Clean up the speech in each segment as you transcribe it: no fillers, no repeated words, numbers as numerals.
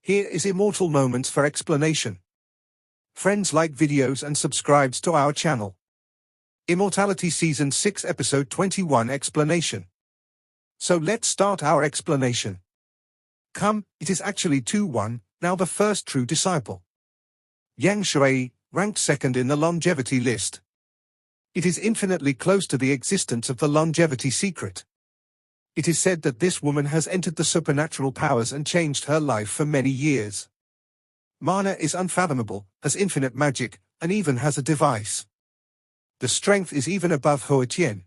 Here is Immortal Moments for explanation. Friends, like videos and subscribes to our channel. Immortality Season 6 Episode 21 Explanation. So let's start our explanation. Come, it is actually 2-1, now the first true disciple. Yang Shui, ranked second in the longevity list. It is infinitely close to the existence of the longevity secret. It is said that this woman has entered the supernatural powers and changed her life for many years. Mana is unfathomable, has infinite magic, and even has a device. The strength is even above Hua Qian.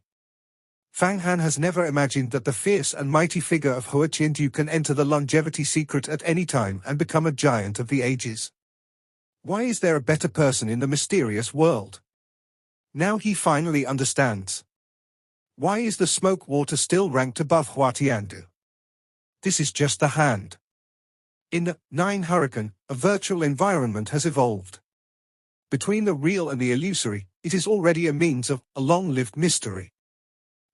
Fang Han has never imagined that the fierce and mighty figure of Hua Qian can enter the longevity secret at any time and become a giant of the ages. Why is there a better person in the mysterious world? Now he finally understands. Why is the smoke water still ranked above Hua Tiandu? This is just the hand. In the 9 Hurricane, a virtual environment has evolved. Between the real and the illusory, it is already a means of a long-lived mystery.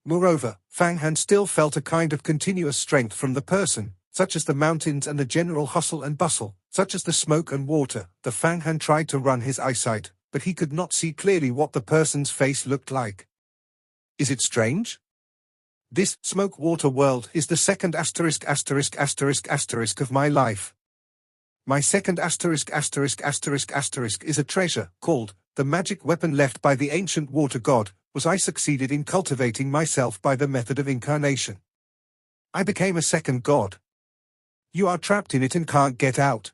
Moreover, Fang Han still felt a kind of continuous strength from the person, such as the mountains and the general hustle and bustle, such as the smoke and water. The Fang Han tried to run his eyesight, but he could not see clearly what the person's face looked like. Is it strange? This smoke water world is the second **** of my life. My second **** is a treasure called the magic weapon left by the ancient water god. Was I succeeded in cultivating myself by the method of incarnation. I became a second god. You are trapped in it and can't get out.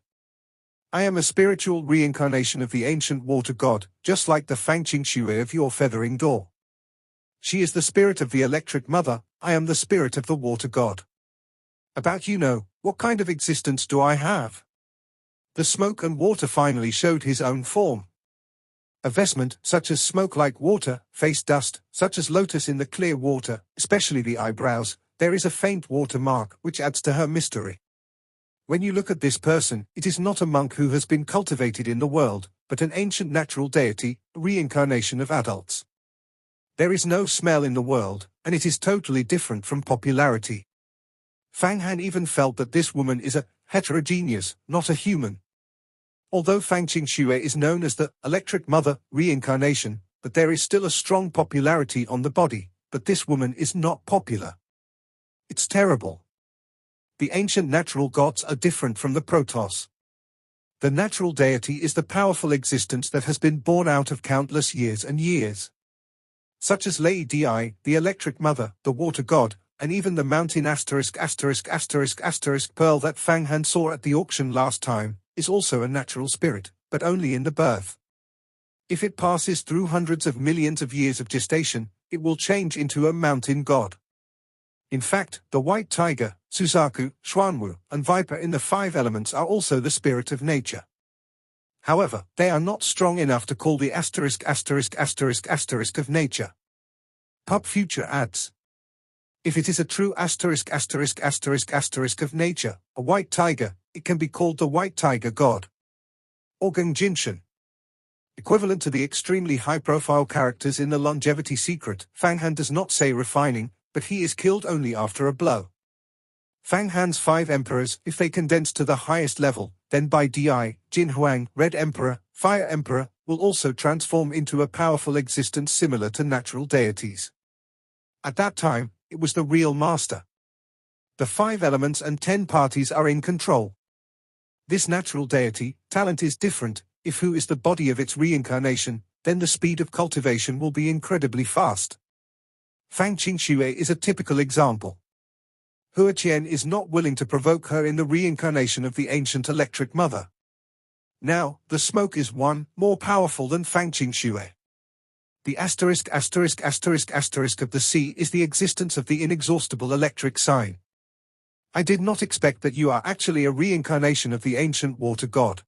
I am a spiritual reincarnation of the ancient water god, just like the Fangqing Shui of your feathering door. She is the spirit of the electric mother, I am the spirit of the water god. About what kind of existence do I have? The smoke and water finally showed his own form. A vestment, such as smoke like water, face dust, such as lotus in the clear water, especially the eyebrows, there is a faint water mark which adds to her mystery. When you look at this person, it is not a monk who has been cultivated in the world, but an ancient natural deity, a reincarnation of adults. There is no smell in the world, and it is totally different from popularity. Fang Han even felt that this woman is a heterogeneous, not a human. Although Fangqing Shui is known as the electric mother reincarnation, but there is still a strong popularity on the body, but this woman is not popular. It's terrible. The ancient natural gods are different from the protos. The natural deity is the powerful existence that has been born out of countless years and years. Such as Lei Di, the electric mother, the water god, and even the mountain **** pearl that Fang Han saw at the auction last time, is also a natural spirit, but only in the birth. If it passes through hundreds of millions of years of gestation, it will change into a mountain god. In fact, the white tiger, Suzaku, Xuanwu, and viper in the 5 elements are also the spirit of nature. However, they are not strong enough to call the **** of nature. Pub Future adds. If it is a true **** of nature, a white tiger, it can be called the white tiger god. Or Jinshan. Equivalent to the extremely high-profile characters in the longevity secret, Fang Han does not say refining, but he is killed only after a blow. Fang Han's 5 emperors, if they condense to the highest level, then by Di, Jin Huang, Red Emperor, Fire Emperor, will also transform into a powerful existence similar to natural deities. At that time, it was the real master. The 5 elements and 10 parties are in control. This natural deity, talent is different. If Hu is the body of its reincarnation, then the speed of cultivation will be incredibly fast. Fangqing Shui is a typical example. Hua Qian is not willing to provoke her in the reincarnation of the ancient electric mother. Now, the smoke is more powerful than Fangqing Shui. The **** of the sea is the existence of the inexhaustible electric sign. I did not expect that you are actually a reincarnation of the ancient water god.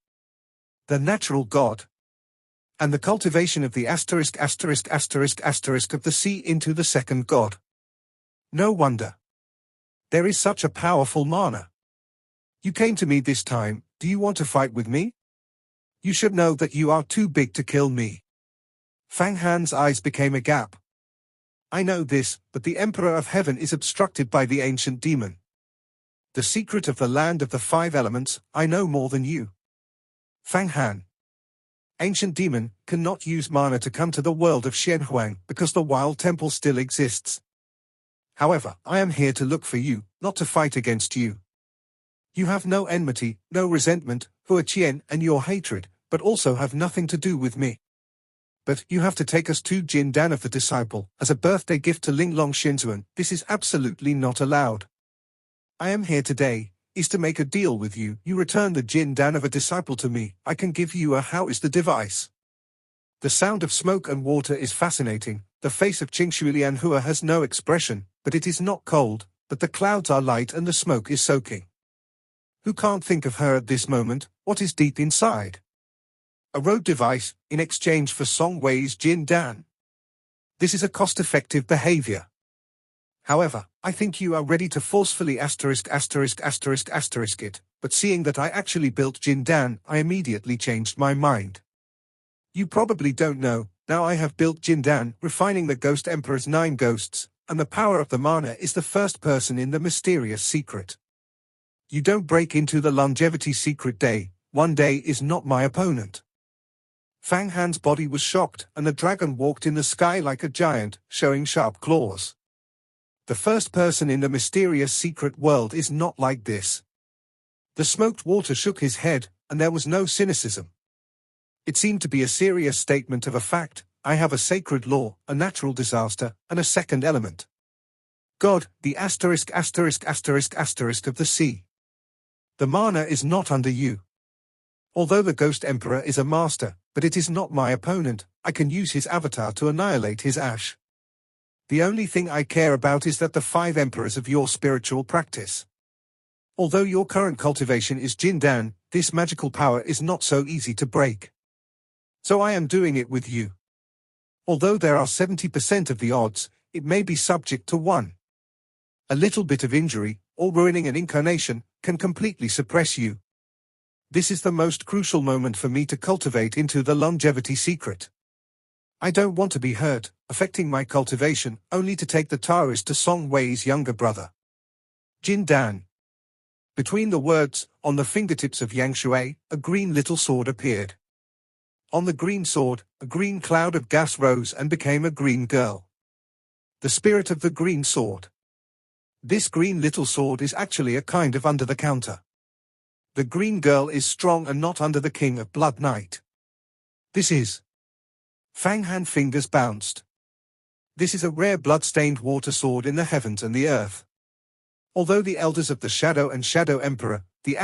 The natural god. And the cultivation of the **** of the sea into the second god. No wonder. There is such a powerful mana. You came to me this time, do you want to fight with me? You should know that you are too big to kill me. Fang Han's eyes became a gap. I know this, but the Emperor of Heaven is obstructed by the ancient demon. The secret of the land of the 5 elements, I know more than you. Fang Han. Ancient demon, cannot use mana to come to the world of Xianhuang because the wild temple still exists. However, I am here to look for you, not to fight against you. You have no enmity, no resentment, for Qian and your hatred, but also have nothing to do with me. But you have to take us to Jin Dan of the disciple, as a birthday gift to Linglong Xinzuan. This is absolutely not allowed. I am here today, is to make a deal with you. You return the Jin Dan of a disciple to me, I can give you a how is the device. The sound of smoke and water is fascinating. The face of Qingshuilian Hua has no expression, but it is not cold, but the clouds are light and the smoke is soaking. Who can't think of her at this moment? What is deep inside? A road device, in exchange for Song Wei's Jin Dan. This is a cost-effective behavior. However, I think you are ready to forcefully asterisk it, but seeing that I actually built Jin Dan, I immediately changed my mind. You probably don't know, now I have built Jin Dan, refining the Ghost Emperor's 9 ghosts, and the power of the mana is the first person in the mysterious secret. You don't break into the longevity secret day, one day is not my opponent. Fang Han's body was shocked, and the dragon walked in the sky like a giant, showing sharp claws. The first person in the mysterious secret world is not like this. The smoked water shook his head, and there was no cynicism. It seemed to be a serious statement of a fact. I have a sacred law, a natural disaster, and a second element. God, the asterisk of the sea. The mana is not under you. Although the Ghost Emperor is a master, but it is not my opponent, I can use his avatar to annihilate his ash. The only thing I care about is that the 5 emperors of your spiritual practice. Although your current cultivation is Jin Dan, this magical power is not so easy to break. So I am doing it with you. Although there are 70% of the odds, it may be subject to 1. A little bit of injury, or ruining an incarnation, can completely suppress you. This is the most crucial moment for me to cultivate into the longevity secret. I don't want to be hurt, affecting my cultivation, only to take the Taoist to Song Wei's younger brother. Jin Dan. Between the words, on the fingertips of Yang Shui, a green little sword appeared. On the green sword, a green cloud of gas rose and became a green girl. The spirit of the green sword. This green little sword is actually a kind of under-the-counter. The green girl is strong and not under the King of Blood Knight. This is... Fang Han fingers bounced. This is a rare blood-stained water sword in the heavens and the earth. Although the elders of the Shadow and Shadow Emperor, the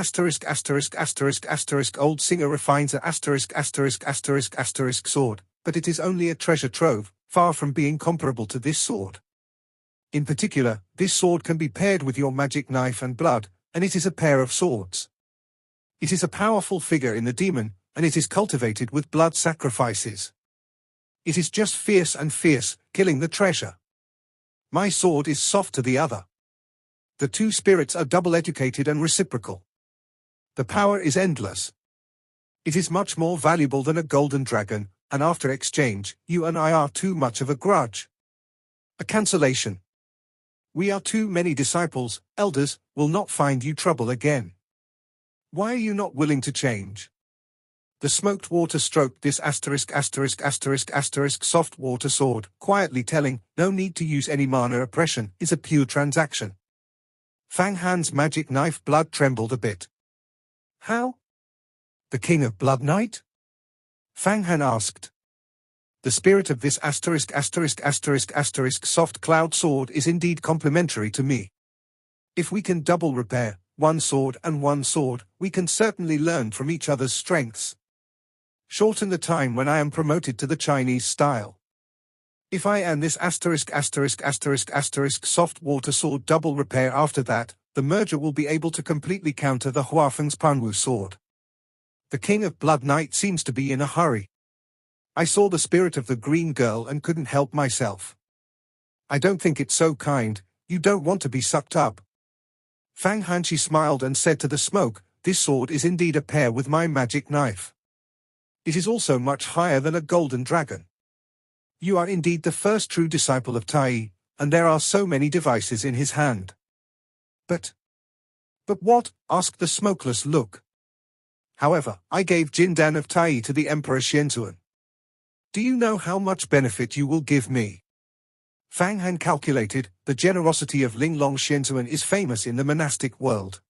old singer refines a sword, but it is only a treasure trove, far from being comparable to this sword. In particular, this sword can be paired with your magic knife and blood, and it is a pair of swords. It is a powerful figure in the demon, and it is cultivated with blood sacrifices. It is just fierce and fierce, killing the treasure. My sword is soft to the other. The 2 spirits are double-educated and reciprocal. The power is endless. It is much more valuable than a golden dragon, and after exchange, you and I are too much of a grudge. A cancellation. We are too many disciples, elders, will not find you trouble again. Why are you not willing to change? The smoked water stroked this soft water sword, quietly telling, no need to use any mana oppression, is a pure transaction. Fang Han's magic knife blood trembled a bit. How? The King of Blood Knight? Fang Han asked. The spirit of this soft cloud sword is indeed complementary to me. If we can double repair, 1 sword and 1 sword, we can certainly learn from each other's strengths. Shorten the time when I am promoted to the Chinese style. If I am this soft water sword double repair after that, the merger will be able to completely counter the Huafeng's Panwu sword. The King of Blood Knight seems to be in a hurry. I saw the spirit of the green girl and couldn't help myself. I don't think it's so kind, you don't want to be sucked up. Fang Hanshi smiled and said to the smoke, this sword is indeed a pair with my magic knife. It is also much higher than a golden dragon. You are indeed the first true disciple of Tai, and there are so many devices in his hand. But But what? Asked the smokeless look. However, I gave Jindan of Tai to the Emperor Xianzuan. Do you know how much benefit you will give me? Fang Han calculated, the generosity of Linglong Xianzuan is famous in the monastic world.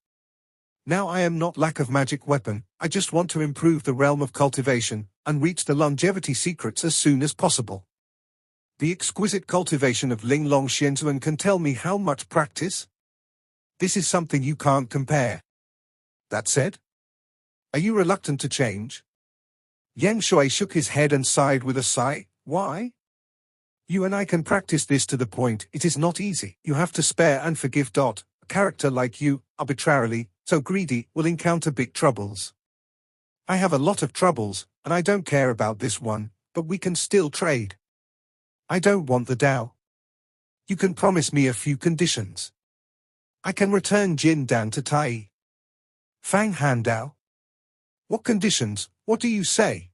Now I am not lack of magic weapon, I just want to improve the realm of cultivation, and reach the longevity secrets as soon as possible. The exquisite cultivation of Linglong Xianzuan can tell me how much practice? This is something you can't compare. That said, are you reluctant to change? Yang Shui shook his head and sighed with a sigh. Why? You and I can practice this to the point. It is not easy. You have to spare and forgive. A character like you, arbitrarily, so greedy, will encounter big troubles. I have a lot of troubles, and I don't care about this one, but we can still trade. I don't want the Dao. You can promise me a few conditions. I can return Jin Dan to Tai. Fang Han Dao. What conditions? What do you say?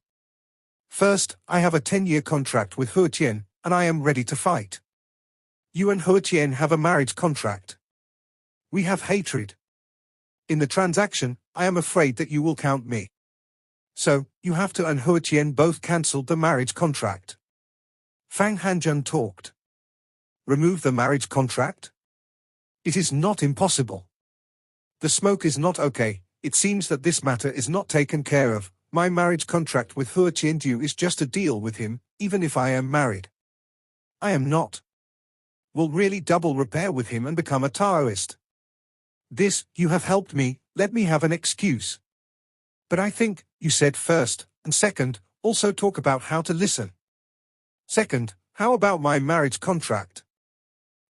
First, I have a 10-year contract with He Tian, and I am ready to fight. You and He Tian have a marriage contract. We have hatred. In the transaction, I am afraid that you will count me. So, you have to and He Tian both cancelled the marriage contract. Fang Hanjun talked. Remove the marriage contract? It is not impossible. The smoke is not okay. It seems that this matter is not taken care of. My marriage contract with He Tiandu is just a deal with him, even if I am married. I am not. Will really double repair with him and become a Taoist. This, you have helped me, let me have an excuse. But I think, you said first, and second, also talk about how to listen. Second, how about my marriage contract?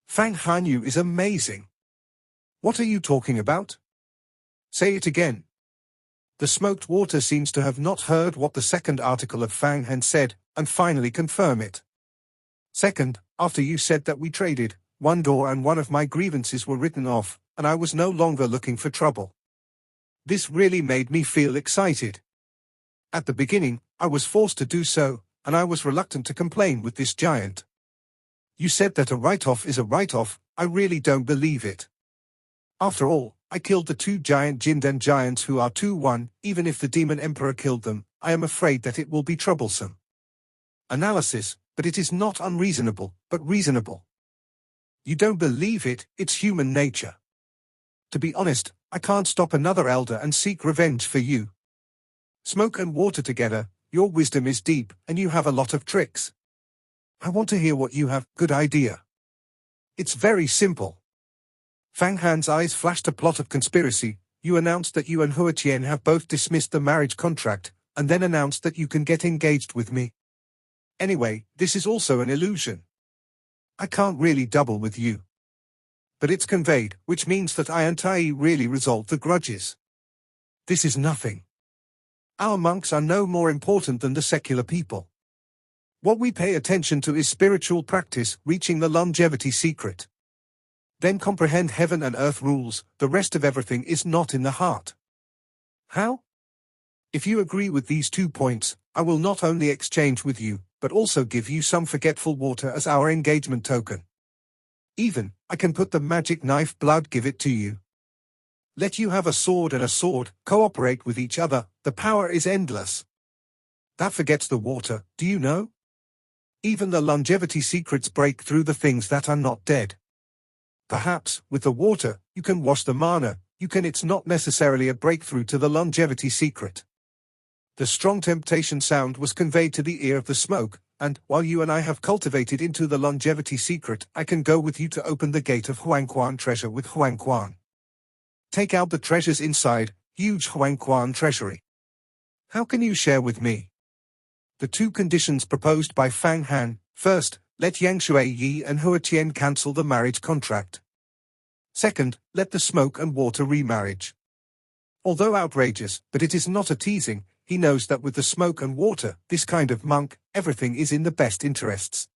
Fang Hanyu is amazing. What are you talking about? Say it again. The smoked water seems to have not heard what the second article of Fang Han said, and finally confirm it. Second, after you said that we traded, one door and one of my grievances were written off, and I was no longer looking for trouble. This really made me feel excited. At the beginning, I was forced to do so, and I was reluctant to complain with this giant. You said that a write-off is a write-off. I really don't believe it. After all, I killed the 2 giant Jindan giants who are 2-1, even if the demon emperor killed them, I am afraid that it will be troublesome. Analysis, but it is not unreasonable, but reasonable. You don't believe it, it's human nature. To be honest, I can't stop another elder and seek revenge for you. Smoke and water together, your wisdom is deep, and you have a lot of tricks. I want to hear what you have. Good idea. It's very simple. Fang Han's eyes flashed a plot of conspiracy. You announced that you and He Tian have both dismissed the marriage contract, and then announced that you can get engaged with me. Anyway, this is also an illusion. I can't really double with you. But it's conveyed, which means that I and Tai really resolved the grudges. This is nothing. Our monks are no more important than the secular people. What we pay attention to is spiritual practice, reaching the longevity secret. Then comprehend heaven and earth rules, the rest of everything is not in the heart. How? If you agree with these 2 points, I will not only exchange with you, but also give you some forgetful water as our engagement token. Even, I can put the magic knife blood give it to you. Let you have a sword and a sword, cooperate with each other, the power is endless. That forgets the water, do you know? Even the longevity secrets break through the things that are not dead. Perhaps, with the water, you can wash the mana, it's not necessarily a breakthrough to the longevity secret. The strong temptation sound was conveyed to the ear of the smoke, and, while you and I have cultivated into the longevity secret, I can go with you to open the gate of Huangquan treasure with Huangquan. Take out the treasures inside, huge Huangquan treasury. How can you share with me? The 2 conditions proposed by Fang Han. First, let Yang Shui Yi and He Tian cancel the marriage contract. Second, let the smoke and water remarriage. Although outrageous, but it is not a teasing, he knows that with the smoke and water, this kind of monk, everything is in the best interests.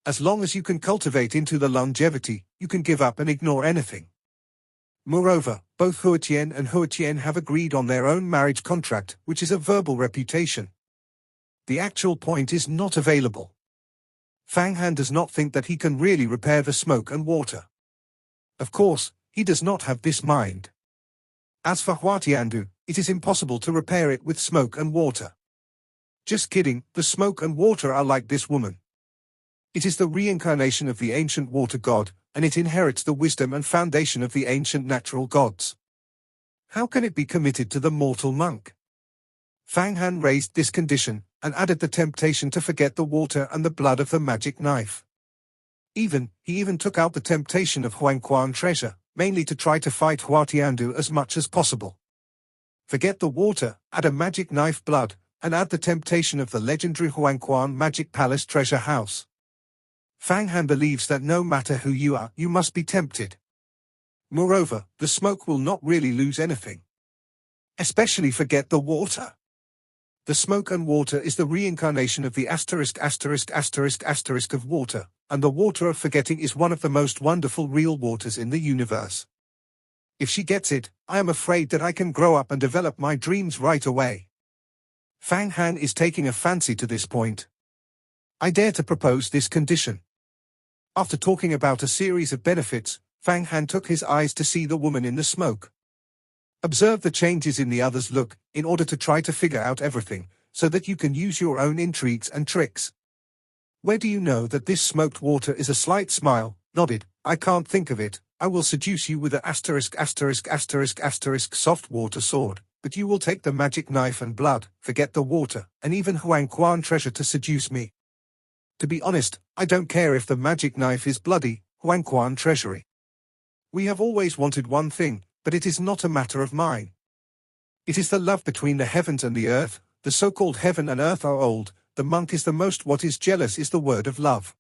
As long as you can cultivate into the longevity, you can give up and ignore anything. Moreover, both He Tian and He Tian have agreed on their own marriage contract, which is a verbal reputation. The actual point is not available. Fang Han does not think that he can really repair the smoke and water. Of course, he does not have this mind. As for Huatiandu, it is impossible to repair it with smoke and water. Just kidding, the smoke and water are like this woman. It is the reincarnation of the ancient water god, and it inherits the wisdom and foundation of the ancient natural gods. How can it be committed to the mortal monk? Fang Han raised this condition, and added the temptation to forget the water and the blood of the magic knife. He even took out the temptation of Huangquan treasure, mainly to try to fight Huatiandu as much as possible. Forget the water, add a magic knife blood, and add the temptation of the legendary Huangquan Magic Palace treasure house. Fang Han believes that no matter who you are, you must be tempted. Moreover, the smoke will not really lose anything. Especially forget the water. The smoke and water is the reincarnation of the ***** of water, and the water of forgetting is one of the most wonderful real waters in the universe. If she gets it, I am afraid that I can grow up and develop my dreams right away. Fang Han is taking a fancy to this point. I dare to propose this condition. After talking about a series of benefits, Fang Han took his eyes to see the woman in the smoke. Observe the changes in the other's look, in order to try to figure out everything, so that you can use your own intrigues and tricks. Where do you know that this smoked water is? A slight smile, nodded, I can't think of it. I will seduce you with a ***** soft water sword, but you will take the magic knife and blood, forget the water, and even Huangquan treasure to seduce me. To be honest, I don't care if the magic knife is bloody, Huangquan treasury. We have always wanted one thing, but it is not a matter of mine. It is the love between the heavens and the earth. The so-called heaven and earth are old, the monk is the most. What is jealous is the word of love.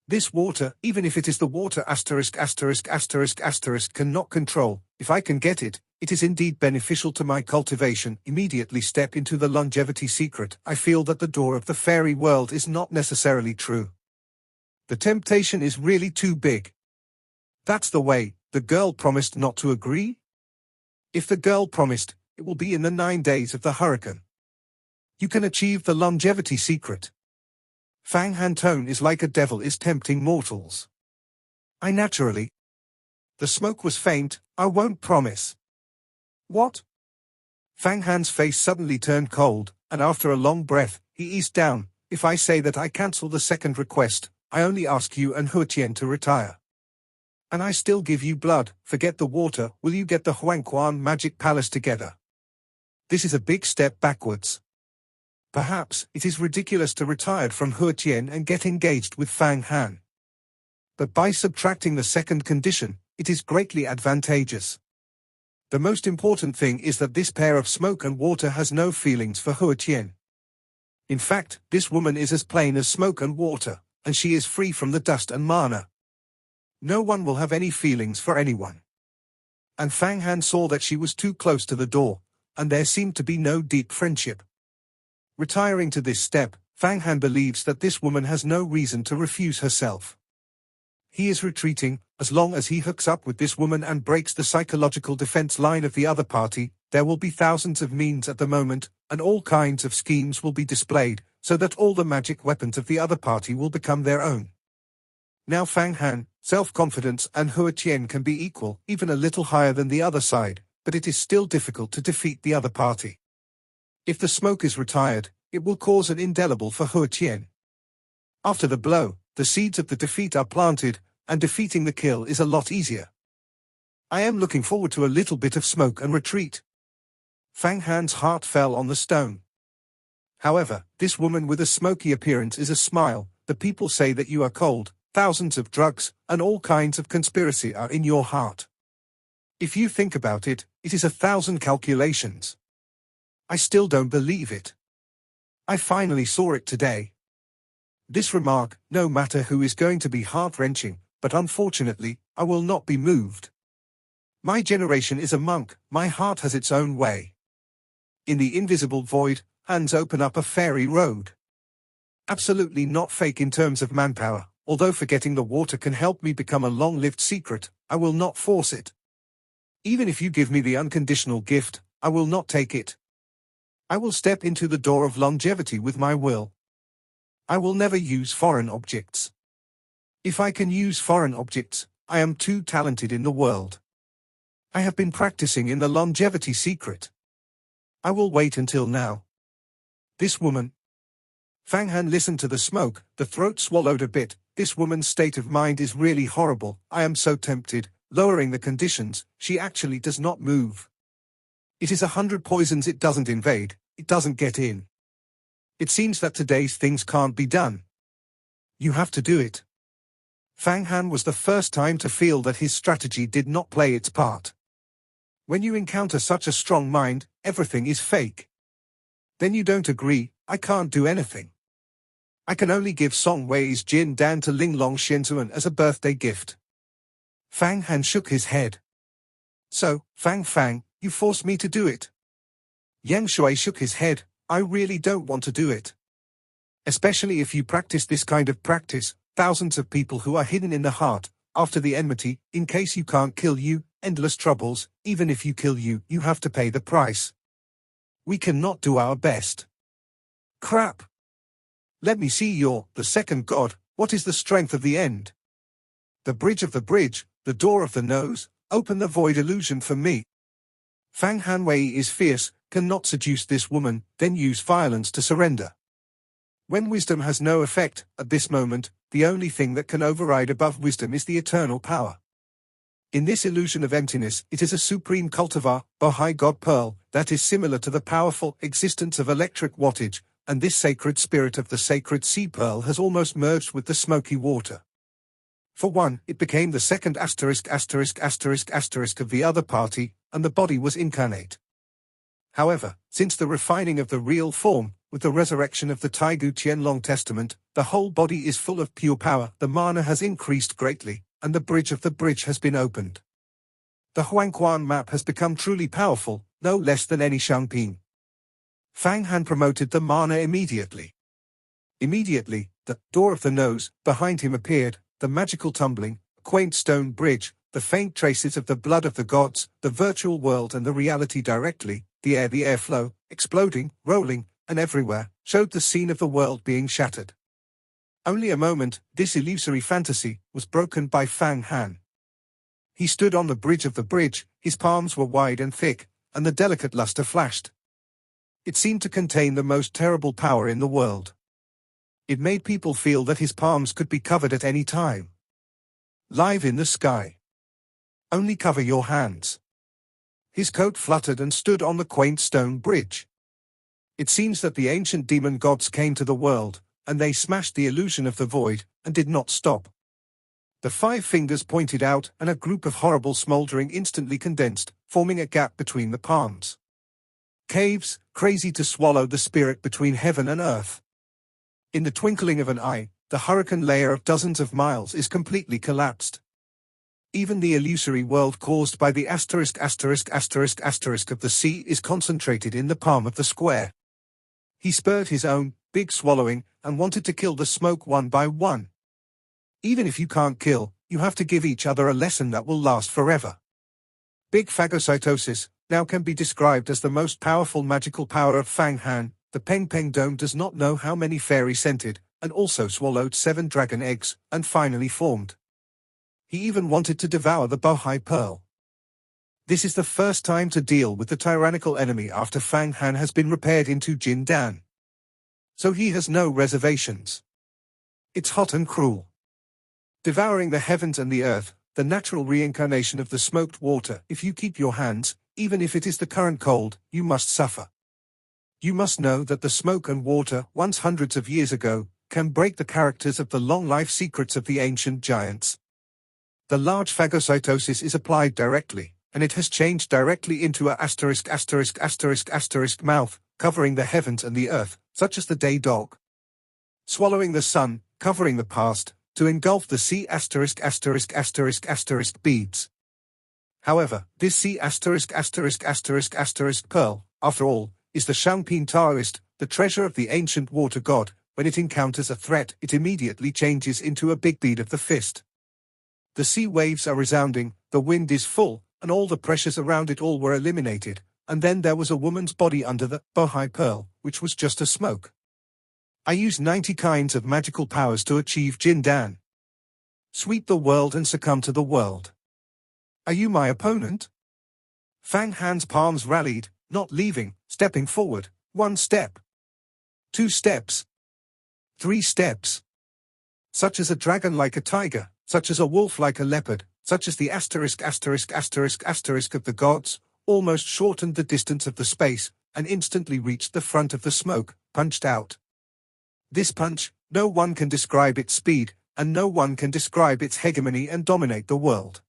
This water, even if it is the water *****, cannot control, if I can get it, it is indeed beneficial to my cultivation. Immediately step into the longevity secret. I feel that the door of the fairy world is not necessarily true. The temptation is really too big. That's the way. The girl promised not to agree? If the girl promised, it will be in the 9 days of the hurricane. You can achieve the longevity secret. Fang Han tone is like a devil is tempting mortals. I naturally. The smoke was faint, I won't promise. What? Fang Han's face suddenly turned cold, and after a long breath, he eased down. If I say that I cancel the second request, I only ask you and Huatian to retire. And I still give you blood, forget the water, will you get the Huangquan Magic Palace together? This is a big step backwards. Perhaps it is ridiculous to retire from Huatian and get engaged with Fang Han. But by subtracting the second condition, it is greatly advantageous. The most important thing is that this pair of smoke and water has no feelings for Huatian. In fact, this woman is as plain as smoke and water, and she is free from the dust and mana. No one will have any feelings for anyone. And Fang Han saw that she was too close to the door, and there seemed to be no deep friendship. Retiring to this step, Fang Han believes that this woman has no reason to refuse herself. He is retreating. As long as he hooks up with this woman and breaks the psychological defense line of the other party, there will be thousands of means at the moment, and all kinds of schemes will be displayed, so that all the magic weapons of the other party will become their own. Now Fang Han, self-confidence and Huatian can be equal, even a little higher than the other side, but it is still difficult to defeat the other party. If the smoke is retired, it will cause an indelible for Huatian. After the blow, the seeds of the defeat are planted, and defeating the kill is a lot easier. I am looking forward to a little bit of smoke and retreat. Fang Han's heart fell on the stone. However, this woman with a smoky appearance is a smile. The people say that you are cold. Thousands of drugs, and all kinds of conspiracy are in your heart. If you think about it, it is 1,000 calculations. I still don't believe it. I finally saw it today. This remark, no matter who, is going to be heart-wrenching, but unfortunately, I will not be moved. My generation is a monk, my heart has its own way. In the invisible void, hands open up a fairy road. Absolutely not fake in terms of manpower. Although forgetting the water can help me become a long-lived secret, I will not force it. Even if you give me the unconditional gift, I will not take it. I will step into the door of longevity with my will. I will never use foreign objects. If I can use foreign objects, I am too talented in the world. I have been practicing in the longevity secret. I will wait until now. This woman. Fang Han listened to the smoke, the throat swallowed a bit. This woman's state of mind is really horrible. I am so tempted. Lowering the conditions, she actually does not move. It is 100 poisons, it doesn't invade, it doesn't get in. It seems that today's things can't be done. You have to do it. Fang Han was the first time to feel that his strategy did not play its part. When you encounter such a strong mind, everything is fake. Then you don't agree. I can't do anything. I can only give Song Wei's Jin Dan to Ling Long Shenzuan as a birthday gift. Fang Han shook his head. So, Fang, you forced me to do it. Yang Shui shook his head. I really don't want to do it. Especially if you practice this kind of practice, thousands of people who are hidden in the heart, after the enmity, in case you can't kill you, endless troubles, even if you kill you, you have to pay the price. We cannot do our best. Crap. Let me see the second god, what is the strength of the end? The bridge of the bridge, the door of the nose, open the void illusion for me. Fang Hanwei is fierce, cannot seduce this woman, then use violence to surrender. When wisdom has no effect, at this moment, the only thing that can override above wisdom is the eternal power. In this illusion of emptiness, it is a supreme cultivar, Baha'i God Pearl, that is similar to the powerful existence of electric wattage, and this sacred spirit of the sacred sea pearl has almost merged with the smoky water. For one, it became the second **** of the other party, and the body was incarnate. However, since the refining of the real form, with the resurrection of the Taigu Qianlong Testament, the whole body is full of pure power, the mana has increased greatly, and the bridge of the bridge has been opened. The Huangquan map has become truly powerful, no less than any Shangping. Fang Han promoted the mana immediately. Immediately, the door of the nose behind him appeared, the magical tumbling, quaint stone bridge, the faint traces of the blood of the gods, the virtual world and the reality directly, the airflow, exploding, rolling, and everywhere, showed the scene of the world being shattered. Only a moment, this illusory fantasy, was broken by Fang Han. He stood on the bridge of the bridge, his palms were wide and thick, and the delicate luster flashed. It seemed to contain the most terrible power in the world. It made people feel that his palms could be covered at any time. Live in the sky. Only cover your hands. His coat fluttered and stood on the quaint stone bridge. It seems that the ancient demon gods came to the world, and they smashed the illusion of the void, and did not stop. The 5 fingers pointed out, and a group of horrible smoldering instantly condensed, forming a gap between the palms. Caves, crazy to swallow the spirit between heaven and earth. In the twinkling of an eye, the hurricane layer of dozens of miles is completely collapsed. Even the illusory world caused by the **** of the sea is concentrated in the palm of the square. He spurred his own, big swallowing, and wanted to kill the smoke one by one. Even if you can't kill, you have to give each other a lesson that will last forever. Big phagocytosis now can be described as the most powerful magical power of Fang Han. The Peng Peng Dome does not know how many fairy scented, and also swallowed 7 dragon eggs, and finally formed. He even wanted to devour the Bohai Pearl. This is the first time to deal with the tyrannical enemy after Fang Han has been repaired into Jin Dan. So he has no reservations. It's hot and cruel. Devouring the heavens and the earth, the natural reincarnation of the smoked water. If you keep your hands, even if it is the current cold, you must suffer. You must know that the smoke and water, once hundreds of years ago, can break the characters of the long life secrets of the ancient giants. The large phagocytosis is applied directly, and it has changed directly into a **** mouth, covering the heavens and the earth, such as the day dog. Swallowing the sun, covering the past, to engulf the sea **** beads. However, this sea **** pearl, after all, is the Shangping Taoist, the treasure of the ancient water god. When it encounters a threat, it immediately changes into a big bead of the fist. The sea waves are resounding, the wind is full, and all the pressures around it all were eliminated, and then there was a woman's body under the Bohai Pearl, which was just a smoke. I use 90 kinds of magical powers to achieve Jin Dan. Sweep the world and succumb to the world. Are you my opponent? Fang Han's palms rallied, not leaving, stepping forward, 1 step. 2 steps. 3 steps. Such as a dragon like a tiger, such as a wolf like a leopard, such as the asterisk of the gods, almost shortened the distance of the space, and instantly reached the front of the smoke, punched out. This punch, no one can describe its speed, and no one can describe its hegemony and dominate the world.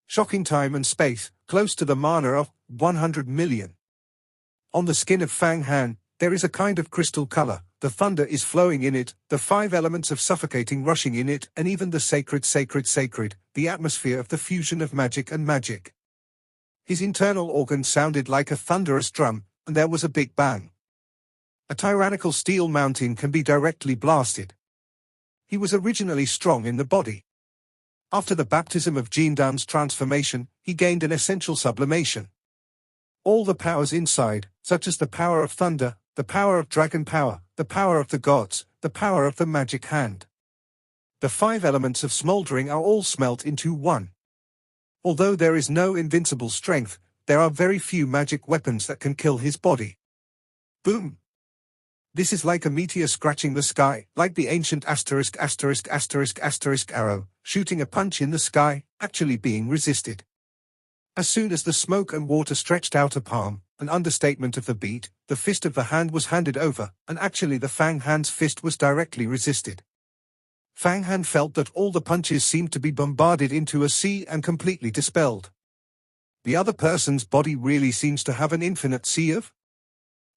Shocking time and space, close to the mana of 100 million. On the skin of Fang Han, there is a kind of crystal color, the thunder is flowing in it, the 5 elements of suffocating rushing in it, and even the sacred, the atmosphere of the fusion of magic and magic. His internal organs sounded like a thunderous drum, and there was a big bang. A tyrannical steel mountain can be directly blasted. He was originally strong in the body. After the baptism of Jindan's transformation, he gained an essential sublimation. All the powers inside, such as the power of thunder, the power of dragon power, the power of the gods, the power of the magic hand. The 5 elements of smoldering are all smelt into one. Although there is no invincible strength, there are very few magic weapons that can kill his body. Boom! This is like a meteor scratching the sky, like the ancient arrow, shooting a punch in the sky, actually being resisted. As soon as the smoke and water stretched out a palm, an understatement of the beat, the fist of the hand was handed over, and actually the Fang Han's fist was directly resisted. Fang Han felt that all the punches seemed to be bombarded into a sea and completely dispelled. The other person's body really seems to have an infinite sea of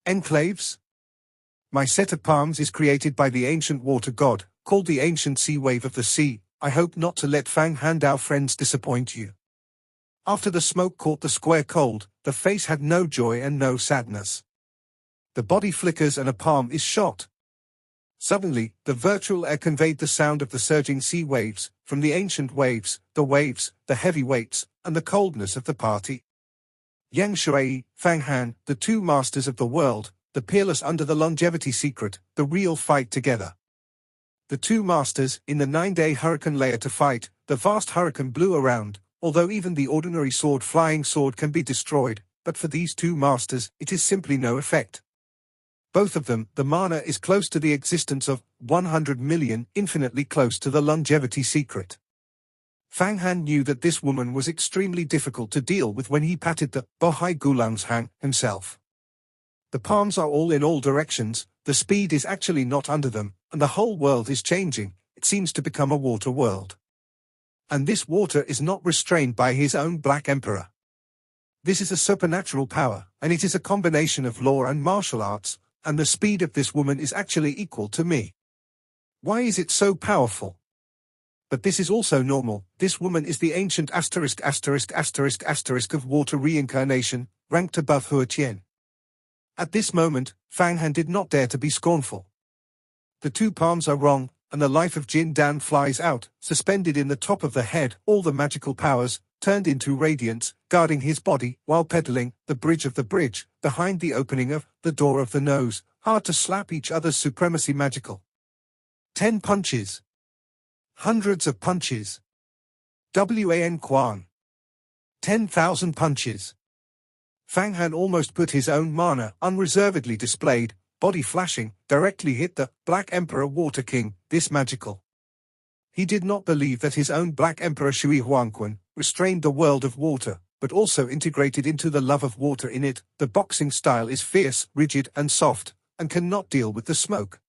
enclaves. My set of palms is created by the ancient water god, called the ancient sea wave of the sea. I hope not to let Fang Han our friends disappoint you. After the smoke caught the square cold, the face had no joy and no sadness. The body flickers and a palm is shot. Suddenly, the virtual air conveyed the sound of the surging sea waves, from the ancient waves, the heavy weights, and the coldness of the party. Yang Shui, Fang Han, the 2 masters of the world, the peerless under the longevity secret, the real fight together. The 2 masters, in the 9-day hurricane layer to fight, the vast hurricane blew around, although even the ordinary flying sword can be destroyed, but for these 2 masters, it is simply no effect. Both of them, the mana is close to the existence of 100 million, infinitely close to the longevity secret. Fang Han knew that this woman was extremely difficult to deal with when he patted the Bohai Gulangshang himself. The palms are all in all directions, the speed is actually not under them, and the whole world is changing, it seems to become a water world. And this water is not restrained by his own Black Emperor. This is a supernatural power, and it is a combination of law and martial arts, and the speed of this woman is actually equal to me. Why is it so powerful? But this is also normal, this woman is the ancient of water reincarnation, ranked above Hua Qian. At this moment, Fang Han did not dare to be scornful. The 2 palms are wrong, and the life of Jin Dan flies out, suspended in the top of the head, all the magical powers, turned into radiance, guarding his body, while pedaling, the bridge, behind the opening of, the door of the nose, hard to slap each other's supremacy magical. 10 punches. Hundreds of punches. Wan Quan. 10,000 punches. Fang Han almost put his own mana, unreservedly displayed, body flashing, directly hit the Black Emperor Water King, this magical. He did not believe that his own Black Emperor Shui Huangquan restrained the world of water, but also integrated into the love of water in it. The boxing style is fierce, rigid, and soft, and cannot deal with the smoke.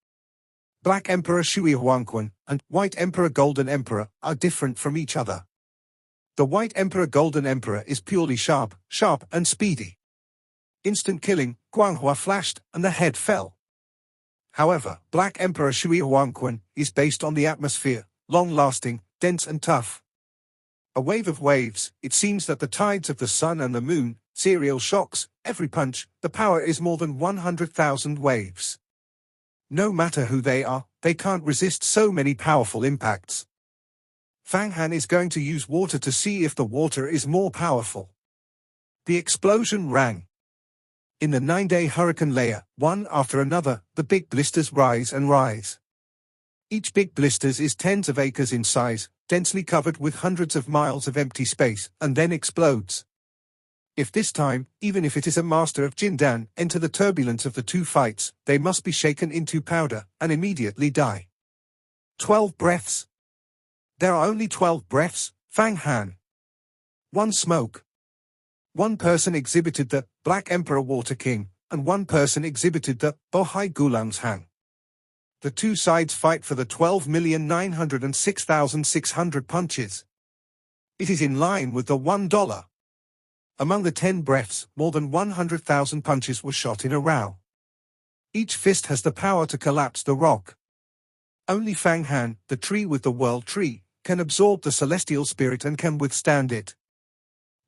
Black Emperor Shui Huangquan and White Emperor Golden Emperor are different from each other. The White Emperor Golden Emperor is purely sharp, and speedy. Instant killing, Guanghua flashed, and the head fell. However, Black Emperor Shui Huangquan is based on the atmosphere, long-lasting, dense and tough. A wave of waves, it seems that the tides of the sun and the moon, serial shocks, every punch, the power is more than 100,000 waves. No matter who they are, they can't resist so many powerful impacts. Fang Han is going to use water to see if the water is more powerful. The explosion rang. In the 9-day hurricane layer, one after another, the big blisters rise and rise. Each big blisters is tens of acres in size, densely covered with hundreds of miles of empty space, and then explodes. If this time, even if it is a master of Jindan, enter the turbulence of the two fights, they must be shaken into powder, and immediately die. 12 breaths. There are only 12 breaths, Fang Han. One smoke. One person exhibited the Black Emperor Water King, and one person exhibited the Bohai Gulang's Hang. The two sides fight for the 12,906,600 punches. It is in line with the $1. Among the 10 breaths, more than 100,000 punches were shot in a row. Each fist has the power to collapse the rock. Only Fang Han, the tree with the world tree, can absorb the celestial spirit and can withstand it.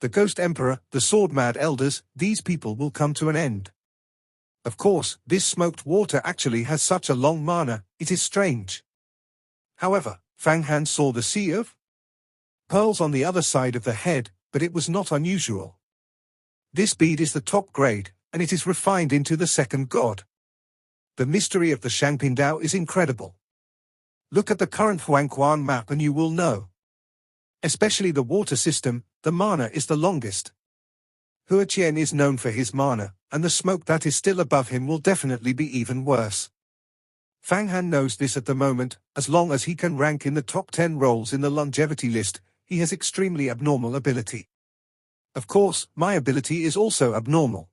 The Ghost Emperor, the sword-mad elders, these people will come to an end. Of course, this smoked water actually has such a long mana, it is strange. However, Fang Han saw the sea of pearls on the other side of the head, but it was not unusual. This bead is the top grade, and it is refined into the second god. The mystery of the Shangpingdao is incredible. Look at the current Huangquan map and you will know. Especially the water system, the mana is the longest. Huaqian is known for his mana, and the smoke that is still above him will definitely be even worse. Fang Han knows this at the moment. As long as he can rank in the top 10 roles in the longevity list, he has extremely abnormal ability. Of course, my ability is also abnormal.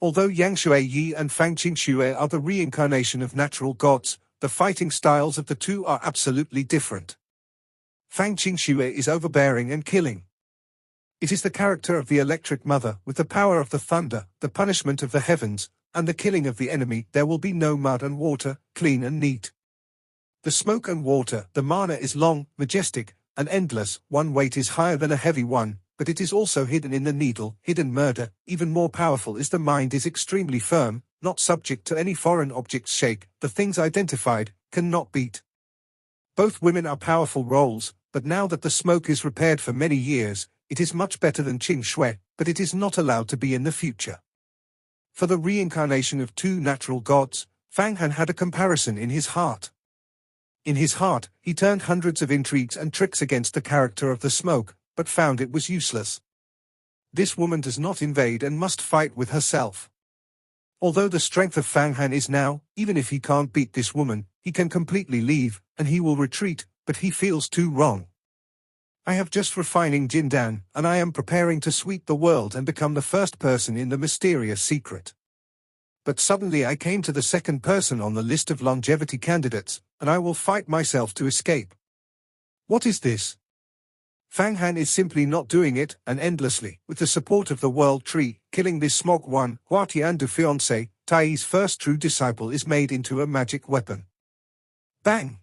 Although Yang Shui Yi and Fang Qingxue are the reincarnation of natural gods, the fighting styles of the two are absolutely different. Fang Qingxue is overbearing and killing. It is the character of the electric mother with the power of the thunder, the punishment of the heavens, and the killing of the enemy. There will be no mud and water, clean and neat. The smoke and water, the mana is long, majestic, and endless. One weight is higher than a heavy one, but it is also hidden in the needle, hidden murder. Even more powerful is the mind is extremely firm, not subject to any foreign object's shake. The things identified, cannot beat. Both women are powerful roles, but now that the smoke is repaired for many years, it is much better than Qing Shui, but it is not allowed to be in the future. For the reincarnation of two natural gods, Fang Han had a comparison in his heart. In his heart, he turned hundreds of intrigues and tricks against the character of the smoke, but found it was useless. This woman does not invade and must fight with herself. Although the strength of Fang Han is now, even if he can't beat this woman, he can completely leave, and he will retreat, but he feels too wrong. I have just refining Jindan, and I am preparing to sweep the world and become the first person in the mysterious secret. But suddenly I came to the second person on the list of longevity candidates, and I will fight myself to escape. What is this? Fang Han is simply not doing it, and endlessly, with the support of the world tree, killing this smog one. Huatian du fiancé, Tai's first true disciple, is made into a magic weapon. Bang!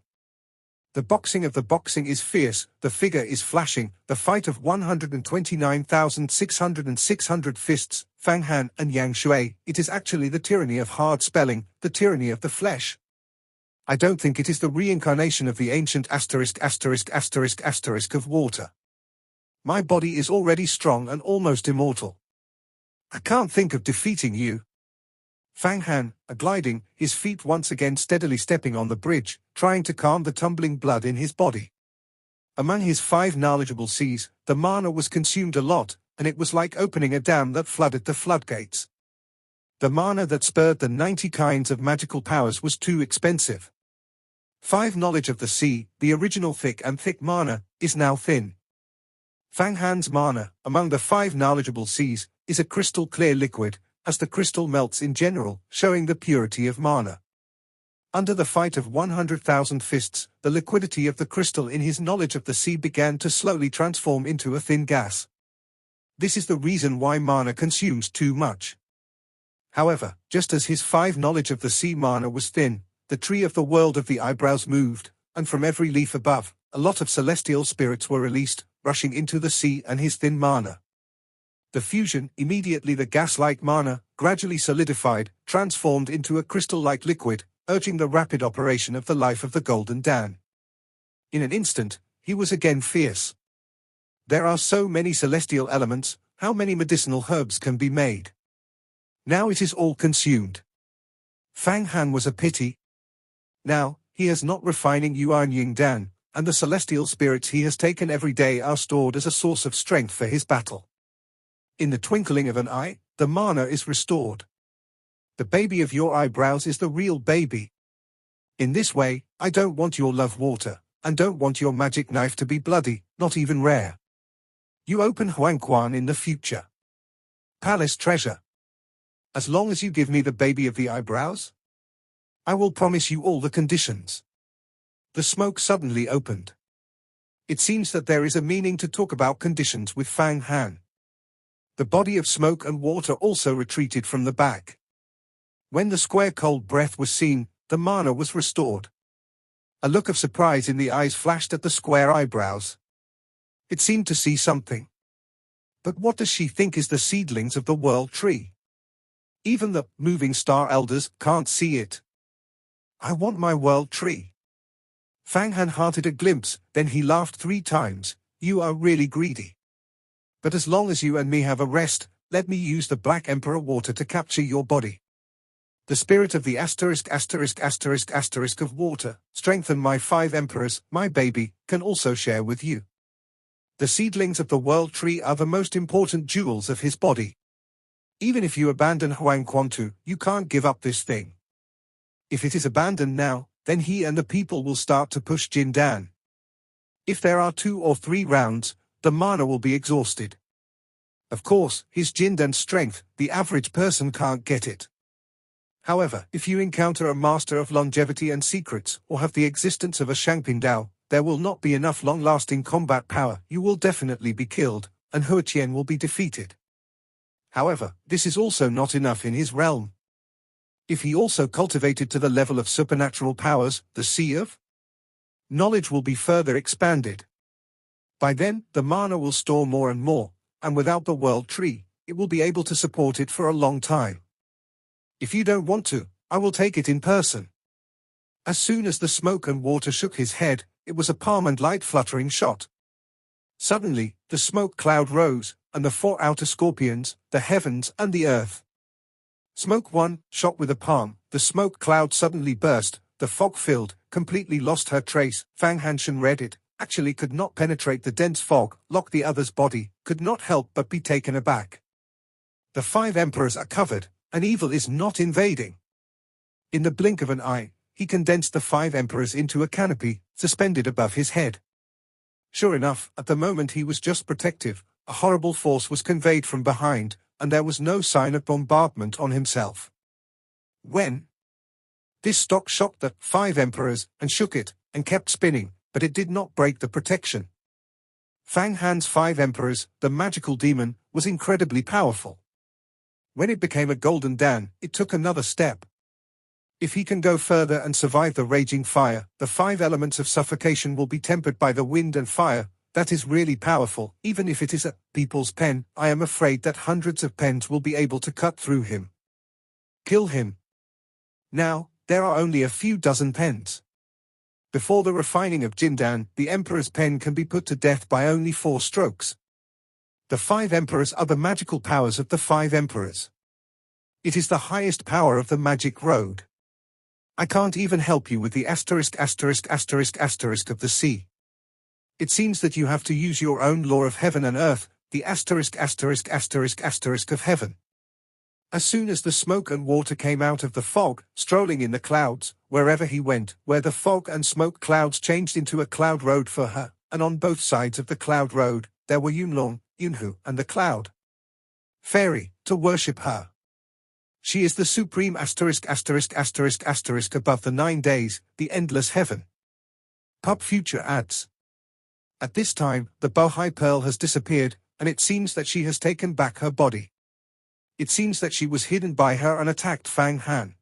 The boxing of the boxing is fierce, the figure is flashing, the fight of 129,600 fists, Fang Han and Yang Shui. It is actually the tyranny of hard spelling, the tyranny of the flesh. I don't think it is the reincarnation of the ancient **** of water. My body is already strong and almost immortal. I can't think of defeating you. Fang Han, gliding, his feet once again steadily stepping on the bridge, trying to calm the tumbling blood in his body. Among his 5 knowledgeable seas, the mana was consumed a lot, and it was like opening a dam that flooded the floodgates. The mana that spurred the 90 kinds of magical powers was too expensive. 5 knowledge of the sea, the original thick mana, is now thin. Fang Han's mana, among the 5 knowledgeable seas, is a crystal clear liquid, as the crystal melts in general, showing the purity of mana. Under the fight of 100,000 fists, the liquidity of the crystal in his knowledge of the sea began to slowly transform into a thin gas. This is the reason why mana consumes too much. However, just as his 5 knowledge of the sea mana was thin, the tree of the world of the eyebrows moved, and from every leaf above, a lot of celestial spirits were released, rushing into the sea and his thin mana. The fusion, immediately the gas-like mana, gradually solidified, transformed into a crystal-like liquid, urging the rapid operation of the life of the Golden Dan. In an instant, he was again fierce. There are so many celestial elements, how many medicinal herbs can be made? Now it is all consumed. Fang Han was a pity. Now, he is not refining Yuan Ying Dan, and the celestial spirits he has taken every day are stored as a source of strength for his battle. In the twinkling of an eye, the mana is restored. The baby of your eyebrows is the real baby. In this way, I don't want your love water, and don't want your magic knife to be bloody, not even rare. You open Huangquan in the future. Palace treasure. As long as you give me the baby of the eyebrows, I will promise you all the conditions. The smoke suddenly opened. It seems that there is a meaning to talk about conditions with Fang Han. The body of smoke and water also retreated from the back. When the square cold breath was seen, the mana was restored. A look of surprise in the eyes flashed at the square eyebrows. It seemed to see something. But what does she think is the seedlings of the world tree? Even the moving star elders can't see it. I want my world tree. Fang Han hearted a glimpse, then he laughed 3 times. You are really greedy. But as long as you and me have a rest, let me use the Black Emperor water to capture your body. The spirit of the **** of water, strengthen my 5 emperors, my baby, can also share with you. The seedlings of the world tree are the most important jewels of his body. Even if you abandon Huangquan, you can't give up this thing. If it is abandoned now, then he and the people will start to push Jindan. If there are 2 or 3 rounds, the mana will be exhausted. Of course, his Jindan's strength, the average person can't get it. However, if you encounter a master of longevity and secrets, or have the existence of a Shangpingdao, there will not be enough long-lasting combat power. You will definitely be killed, and Huoqian will be defeated. However, this is also not enough in his realm. If he also cultivated to the level of supernatural powers, the Sea of Knowledge will be further expanded. By then, the mana will store more and more, and without the world tree, it will be able to support it for a long time. If you don't want to, I will take it in person. As soon as the smoke and water shook his head, it was a palm and light fluttering shot. Suddenly, the smoke cloud rose, and the 4 outer scorpions, the heavens and the earth. Smoke 1, shot with a palm, the smoke cloud suddenly burst, the fog filled, completely lost her trace. Fang Hanshan read it, actually could not penetrate the dense fog, lock the other's body, could not help but be taken aback. The 5 emperors are covered, and evil is not invading. In the blink of an eye, he condensed the 5 emperors into a canopy, suspended above his head. Sure enough, at the moment he was just protective, a horrible force was conveyed from behind, and there was no sign of bombardment on himself. When this stock shocked the 5 emperors, and shook it, and kept spinning, but it did not break the protection. Fang Han's 5 emperors, the magical demon, was incredibly powerful. When it became a golden Dan, it took another step. If he can go further and survive the raging fire, the 5 elements of suffocation will be tempered by the wind and fire. That is really powerful. Even if it is a people's pen, I am afraid that hundreds of pens will be able to cut through him. Kill him. Now, there are only a few dozen pens. Before the refining of Jindan, the Emperor's pen can be put to death by only 4 strokes. The 5 emperors are the magical powers of the 5 emperors. It is the highest power of the magic road. I can't even help you with the **** of the sea. It seems that you have to use your own law of heaven and earth, the **** of heaven. As soon as the smoke and water came out of the fog, strolling in the clouds, wherever he went, where the fog and smoke clouds changed into a cloud road for her, and on both sides of the cloud road, there were Yunlong, Yunhu, and the cloud fairy, to worship her. She is the supreme **** above the 9 days, the endless heaven. Pub Future adds. At this time, the Bohai Pearl has disappeared, and it seems that she has taken back her body. It seems that she was hidden by her and attacked Fang Han.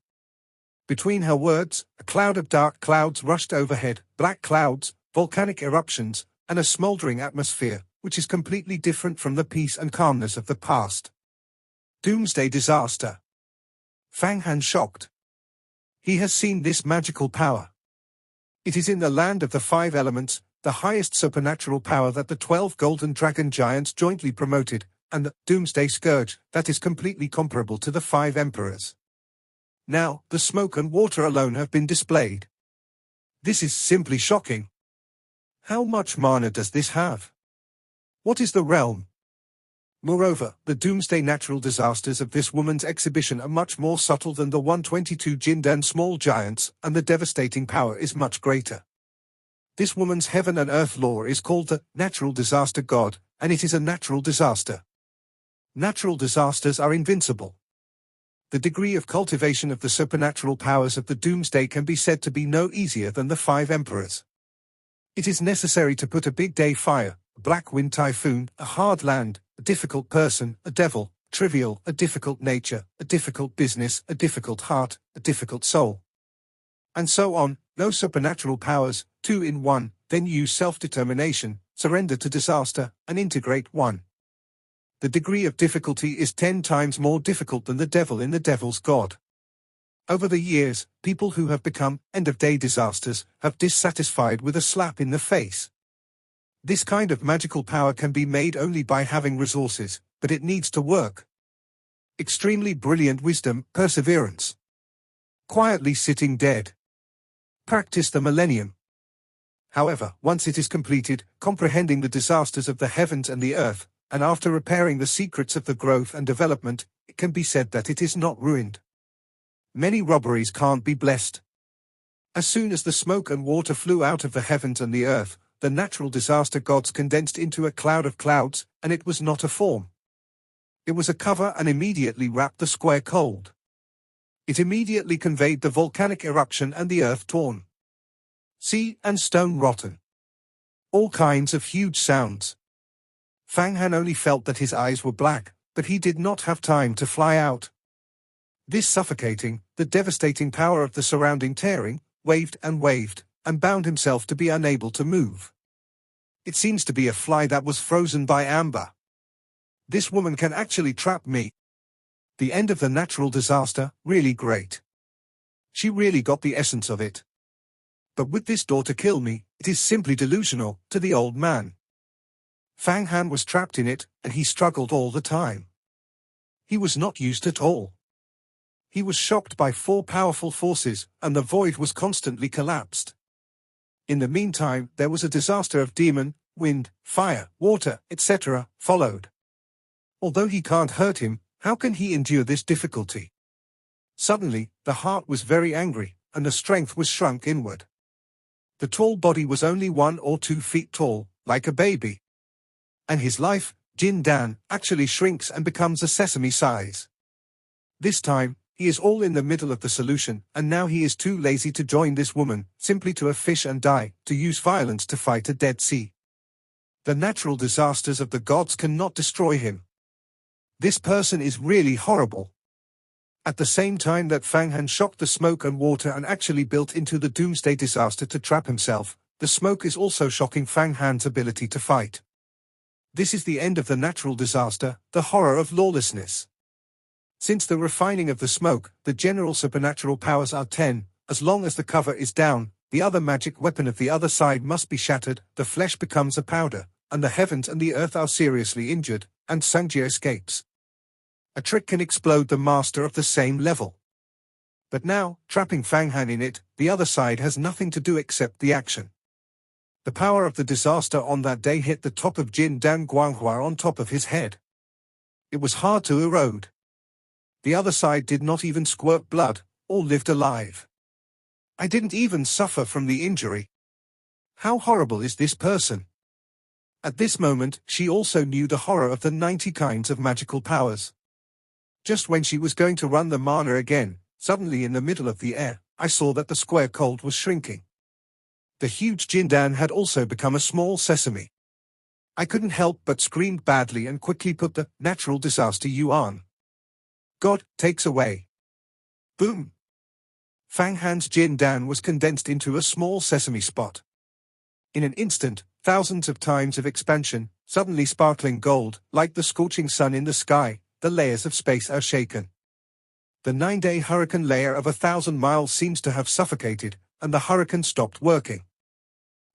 Between her words, a cloud of dark clouds rushed overhead, black clouds, volcanic eruptions, and a smoldering atmosphere, which is completely different from the peace and calmness of the past. Doomsday disaster. Fang Han shocked. He has seen this magical power. It is in the land of the 5 elements, the highest supernatural power that the 12 golden dragon giants jointly promoted, and the Doomsday Scourge, that is completely comparable to the 5 emperors. Now, the smoke and water alone have been displayed. This is simply shocking. How much mana does this have? What is the realm? Moreover, the doomsday natural disasters of this woman's exhibition are much more subtle than the 122 Jindan small giants, and the devastating power is much greater. This woman's heaven and earth law is called the natural disaster god, and it is a natural disaster. Natural disasters are invincible. The degree of cultivation of the supernatural powers of the doomsday can be said to be no easier than the 5 emperors. It is necessary to put a big day fire, a black wind typhoon, a hard land, a difficult person, a devil, trivial, a difficult nature, a difficult business, a difficult heart, a difficult soul. And so on, no supernatural powers, 2 in 1, then use self-determination, surrender to disaster, and integrate 1. The degree of difficulty is 10 times more difficult than the devil in the devil's god. Over the years, people who have become end-of-day disasters have dissatisfied with a slap in the face. This kind of magical power can be made only by having resources, but it needs to work. Extremely brilliant wisdom, perseverance. Quietly sitting dead. Practice the millennium. However, once it is completed, comprehending the disasters of the heavens and the earth, and after repairing the secrets of the growth and development, it can be said that it is not ruined. Many robberies can't be blessed. As soon as the smoke and water flew out of the heavens and the earth, the natural disaster gods condensed into a cloud of clouds, and it was not a form. It was a cover and immediately wrapped the square cold. It immediately conveyed the volcanic eruption and the earth torn. Sea and stone rotten. All kinds of huge sounds. Fang Han only felt that his eyes were black, but he did not have time to fly out. This suffocating, the devastating power of the surrounding tearing, waved, and bound himself to be unable to move. It seems to be a fly that was frozen by amber. This woman can actually trap me. The end of the natural disaster, really great. She really got the essence of it. But with this door to kill me, it is simply delusional, to the old man. Fang Han was trapped in it, and he struggled all the time. He was not used at all. He was shocked by 4 powerful forces, and the void was constantly collapsed. In the meantime, there was a disaster of demon, wind, fire, water, etc., followed. Although he can't hurt him, how can he endure this difficulty? Suddenly, the heart was very angry, and the strength was shrunk inward. The tall body was only 1 or 2 feet tall, like a baby. And his life, Jin Dan, actually shrinks and becomes a sesame size. This time, he is all in the middle of the solution, and now he is too lazy to join this woman, simply to fish and die, to use violence to fight a dead sea. The natural disasters of the gods cannot destroy him. This person is really horrible. At the same time that Fang Han shocked the smoke and water and actually built into the doomsday disaster to trap himself, the smoke is also shocking Fang Han's ability to fight. This is the end of the natural disaster, the horror of lawlessness. Since the refining of the smoke, the general supernatural powers are 10, as long as the cover is down, the other magic weapon of the other side must be shattered, the flesh becomes a powder, and the heavens and the earth are seriously injured, and Sangjia escapes. A trick can explode the master of the same level. But now, trapping Fang Han in it, the other side has nothing to do except the action. The power of the disaster on that day hit the top of Jin Dan Guanghua on top of his head. It was hard to erode. The other side did not even squirt blood, or lived alive. I didn't even suffer from the injury. How horrible is this person? At this moment, she also knew the horror of the 90 kinds of magical powers. Just when she was going to run the mana again, suddenly in the middle of the air, I saw that the square cold was shrinking. The huge Jindan had also become a small sesame. I couldn't help but scream badly and quickly put the natural disaster on. God takes away. Boom! Fang Han's Jindan was condensed into a small sesame spot. In an instant, thousands of times of expansion, suddenly sparkling gold, like the scorching sun in the sky, the layers of space are shaken. The 9-day hurricane layer of 1,000 miles seems to have suffocated, and the hurricane stopped working.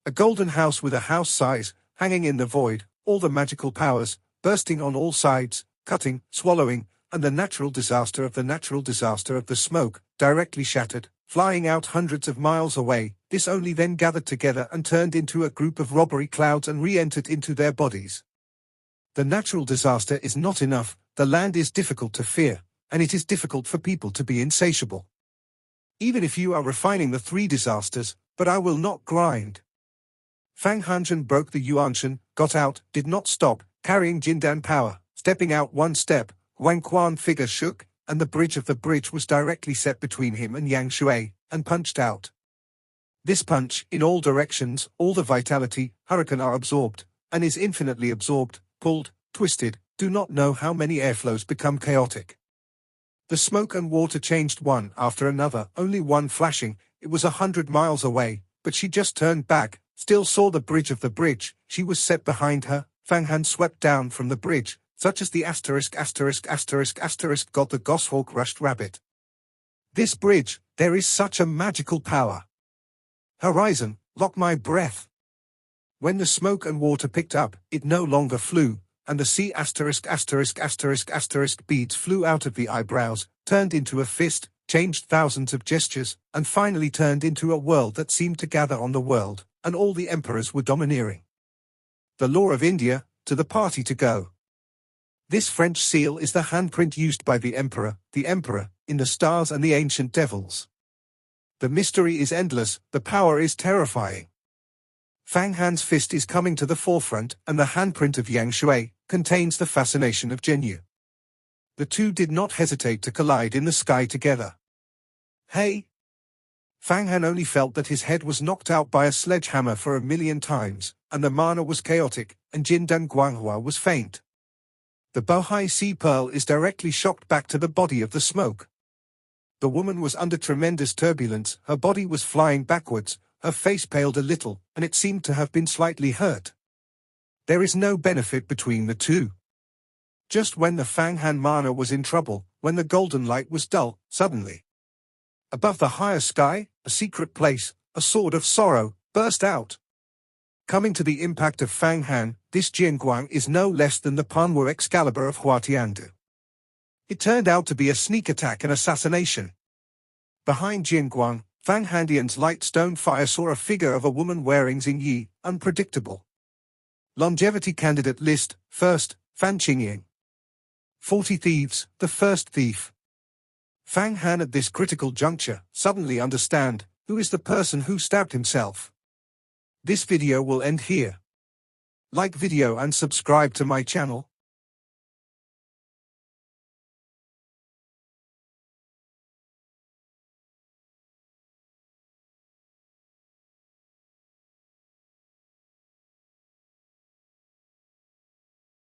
A golden house with a house size, hanging in the void, all the magical powers, bursting on all sides, cutting, swallowing, and the natural disaster of the smoke, directly shattered, flying out hundreds of miles away. This only then gathered together and turned into a group of robbery clouds and re-entered into their bodies. The natural disaster is not enough, the land is difficult to fear, and it is difficult for people to be insatiable. Even if you are refining the three disasters, but I will not grind. Fang Hanzhen broke the Yuanshan, got out, did not stop, carrying Jindan power, stepping out one step, Wang Quan figure shook, and the bridge of the bridge was directly set between him and Yang Shui, and punched out. This punch, in all directions, all the vitality, hurricane are absorbed, and is infinitely absorbed, pulled, twisted, do not know how many airflows become chaotic. The smoke and water changed one after another, only one flashing, it was 100 miles away, but she just turned back, still saw the bridge of the bridge, she was set behind her, Fang Han swept down from the bridge, such as the ****** got the goshawk rushed rabbit. This bridge, there is such a magical power. Horizon, lock my breath. When the smoke and water picked up, it no longer flew, and the sea ***** beads flew out of the eyebrows, turned into a fist, changed thousands of gestures, and finally turned into a world that seemed to gather on the world, and all the emperors were domineering. The law of India, to the party to go. This French seal is the handprint used by the emperor, in the stars and the ancient devils. The mystery is endless, the power is terrifying. Fang Han's fist is coming to the forefront, and the handprint of Yang Shui contains the fascination of Zhenyu. The two did not hesitate to collide in the sky together. Hey! Fang Han only felt that his head was knocked out by a sledgehammer for 1,000,000 times, and the mana was chaotic, and Jindan Guanghua was faint. The Bohai Sea Pearl is directly shocked back to the body of the smoke. The woman was under tremendous turbulence, her body was flying backwards, her face paled a little, and it seemed to have been slightly hurt. There is no benefit between the two. Just when the Fang Han mana was in trouble, when the golden light was dull, suddenly, above the higher sky, a secret place, a sword of sorrow, burst out. Coming to the impact of Fang Han, this Jianguang is no less than the Panwu Excalibur of Huatiangdu. It turned out to be a sneak attack and assassination. Behind Jianguang, Fang Handian's light stone fire saw a figure of a woman wearing Xingyi, unpredictable. Longevity candidate list, first, Fan Qingying. 40 thieves, the first thief. Fang Han at this critical juncture suddenly understand who is the person who stabbed himself. This video will end here. Like video and subscribe to my channel.